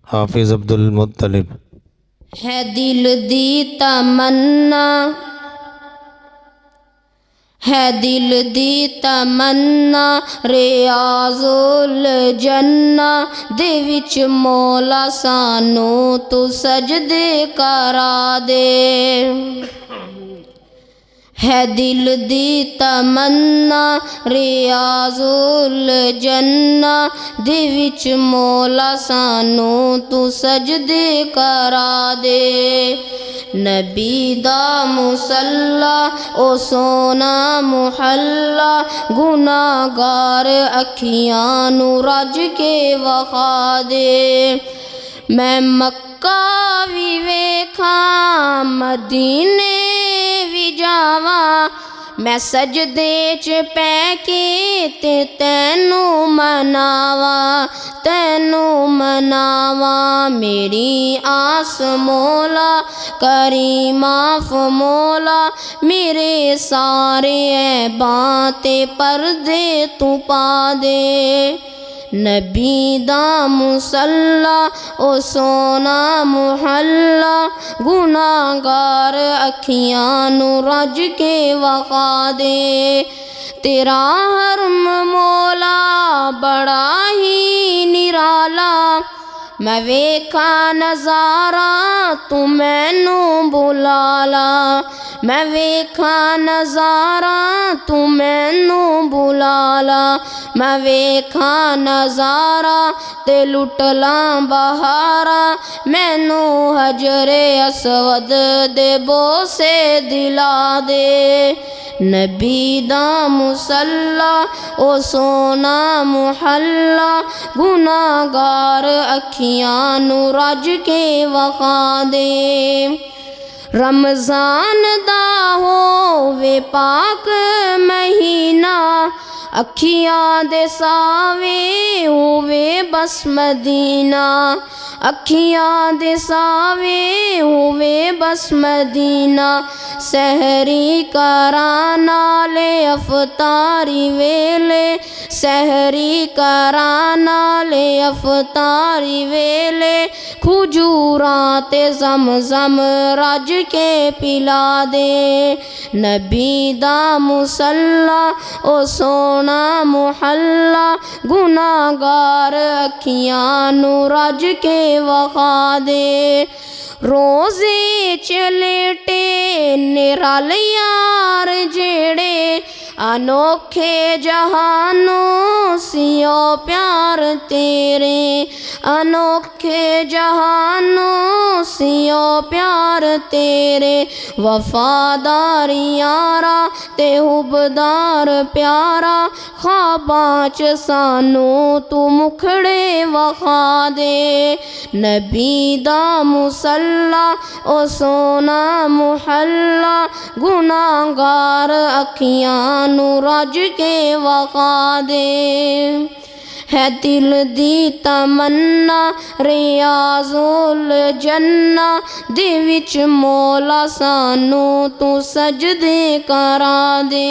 हाफिज़ अब्दुल मुत्तलिब। है दिल दी तमन्ना, है दिल दी तमन्ना रियाज़ुल जन्ना दे विच मौला सानू तू सजदे करा दे। है दिल दी तमन्ना रियाज़ुल जन्ना दे विच मौला सानू तू सजदे करा दे। नबी दा मुसल्ला ओ सोना मुहल्ला गुनाहगार अखियां नू रज के वखा दे। मैं मक्का भी वेखा मदीने भी जावा, मैं सजदे च पै के ते तैनू मनावा, तैनू मनावा। मेरी आस मौला करी माफ मौला, मेरे सारे ऐबां ते पर्दे तू पा दे। नबी दा मुसल्ला ओ सोना मुहल्ला गुनाहगार अखियां नू रज के वखा दे। तेरा हरम मौला बड़ा ही निराला, मैं वेखा नज़ारा तू मैनू बुला ला, मैं वेखा नज़ारा तू मैनू बुला ला। मैं वेखा नज़ारा ते लुटला बहारा, मैनू हजरे असवद दे बोसे दिला दे। नबी दा मुसल्ला ओ सोना मुहल्ला गुनाहगार अखियां नू रज के वखा दे। रमज़ान दा होवे पाक महीना, अखियां दे सावे होवे बस मदीना, अखियां दे सावे होवे बस मदीना। सहरी करा नाले अफतारी वेले, सहरी करा नाले अफतारी वेले, खजूरां ते ज़मज़म रज के पिला दे। नबी दा मुसल्ला ओ सोना मुहल्ला गुनाहगार अखियां नू रज के वखा दे। रोज़े च लेटे निराल यार जेड़े, अनोखे जहानों सियो प्यार तेरे, अनोखे जहानों सियो प्यार तेरे। वफादार यारा ते हुबदार प्यारा, ख्वाबां च सानू तू मुखड़े वखा दे। नबी दा मुसल्ला ओ सोना मुहल्ला गुनाहगार अखियां नू रज के वखा दे। है दिल दी तमन्ना रियाज़ुल जन्ना दे विच मौला सानू तू सजदे करा दे।